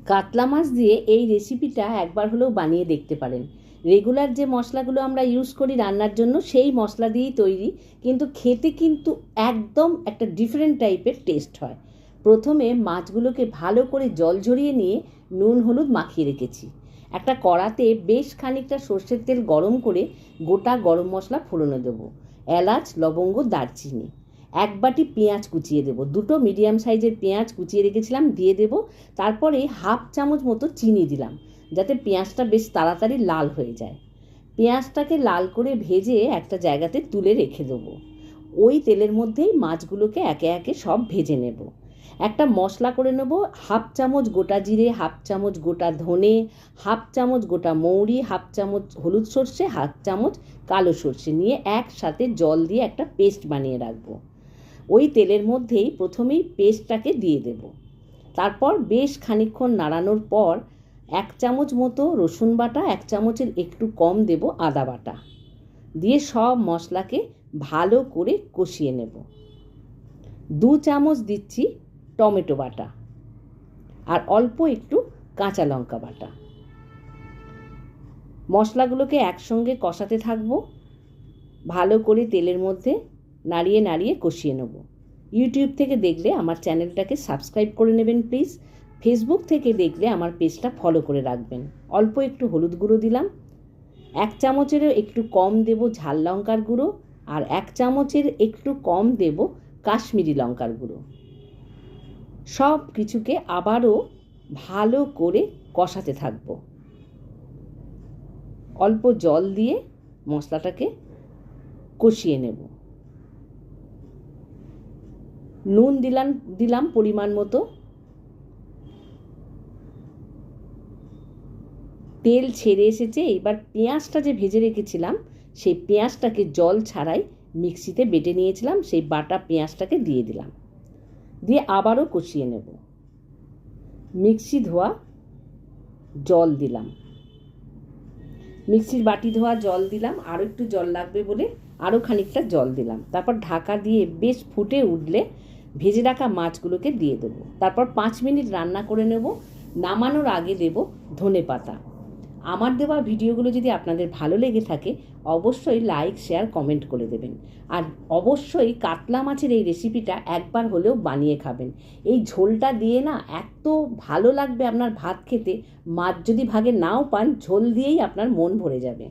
কাতলা মাছ দিয়ে এই রেসিপিটা একবার হলেও বানিয়ে দেখতে পারেন। রেগুলার যে মশলাগুলো আমরা ইউজ করি রান্নার জন্য সেই মশলা দিয়েই তৈরি, কিন্তু খেতে কিন্তু একদম একটা ডিফারেন্ট টাইপের টেস্ট হয়। প্রথমে মাছগুলোকে ভালো করে জল ঝরিয়ে নিয়ে নুন হলুদ মাখিয়ে রেখেছি। একটা কড়াতে বেশ খানিকটা সর্ষের তেল গরম করে গোটা গরম মশলা ফোড়নে দেবো। এলাচ, লবঙ্গ, দারচিনি। এক বাটি পেঁয়াজ কুচিয়ে দেবো, দুটো মিডিয়াম সাইজের পেঁয়াজ কুচিয়ে রেখেছিলাম দিয়ে দেবো। তারপরে হাফ চামচ মতো চিনি দিলাম, যাতে পেঁয়াজটা বেশ তাড়াতাড়ি লাল হয়ে যায়। পেঁয়াজটাকে লাল করে ভেজে একটা জায়গাতে তুলে রেখে দেবো। ওই তেলের মধ্যেই মাছগুলোকে একে একে সব ভেজে নেব। একটা মশলা করে নেব, হাফ চামচ গোটা জিরে, হাফ চামচ গোটা ধনে, হাফ চামচ গোটা মৌরি, হাফ চামচ হলুদ সর্ষে, হাফ চামচ কালো সর্ষে নিয়ে একসাথে জল দিয়ে একটা পেস্ট বানিয়ে রাখবো। ওই তেলের মধ্যেই প্রথমেই পেস্টটাকে দিয়ে দেব। তারপর বেশ খানিকক্ষণ নাড়ানোর পর এক চামচ মতো রসুন বাটা, এক চামচের একটু কম দেব আদা বাটা দিয়ে সব মশলাকে ভালো করে কষিয়ে নেব। 2 চামচ দিচ্ছি টমেটো বাটা আর অল্প একটু কাঁচা লঙ্কা বাটা। মশলাগুলোকে একসঙ্গে কষাতে থাকবো, ভালো করে তেলের মধ্যে নাড়িয়ে নাড়িয়ে কষিয়ে নেব। ইউটিউব থেকে দেখলে আমার চ্যানেলটাকে সাবস্ক্রাইব করে নেবেন প্লিজ। ফেসবুক থেকে দেখলে আমার পেজটা ফলো করে রাখবেন। অল্প একটু হলুদ গুঁড়ো দিলাম, 1 চামচেরও একটু কম দেব ঝাল লঙ্কার গুঁড়ো আর 1 চামচের একটু কম দেব কাশ্মীরি লঙ্কার গুঁড়ো। সব কিছুকে আবারও ভালো করে কষাতে থাকবো। অল্প জল দিয়ে মশলাটাকে কষিয়ে নেব। নুন দিলাম পরিমাণ মতো। তেল ছেড়ে এসেছে। এবার পেঁয়াজটা যে ভেজে রেখেছিলাম সেই পেঁয়াজটাকে জল ছাড়াই মিক্সিতে বেটে নিয়েছিলাম, সেই বাটা পেঁয়াজটাকে দিয়ে দিলাম, দিয়ে আবারও কষিয়ে নেব। মিক্সি ধোয়া জল দিলাম, মিক্সির বাটি ধোয়া জল দিলাম, আরও একটু জল লাগবে বলে আরও খানিকটা জল দিলাম। তারপর ঢাকা দিয়ে বেশ ফুটে উঠলে ভেজে রাখা মাছগুলোকে দিয়ে দেবো। তারপর 5 মিনিট রান্না করে নেব। নামানোর আগে দেব ধনেপাতা। আমার দেওয়া ভিডিওগুলো যদি আপনাদের ভালো লেগে থাকে অবশ্যই লাইক, শেয়ার, কমেন্ট করে দেবেন। আর অবশ্যই কাতলা মাছের এই রেসিপিটা একবার হলেও বানিয়ে খাবেন। এই ঝোলটা দিয়ে না এত ভালো লাগবে আপনার ভাত খেতে, মাছ যদি ভাগে নাও পান ঝোল দিয়েই আপনার মন ভরে যাবে।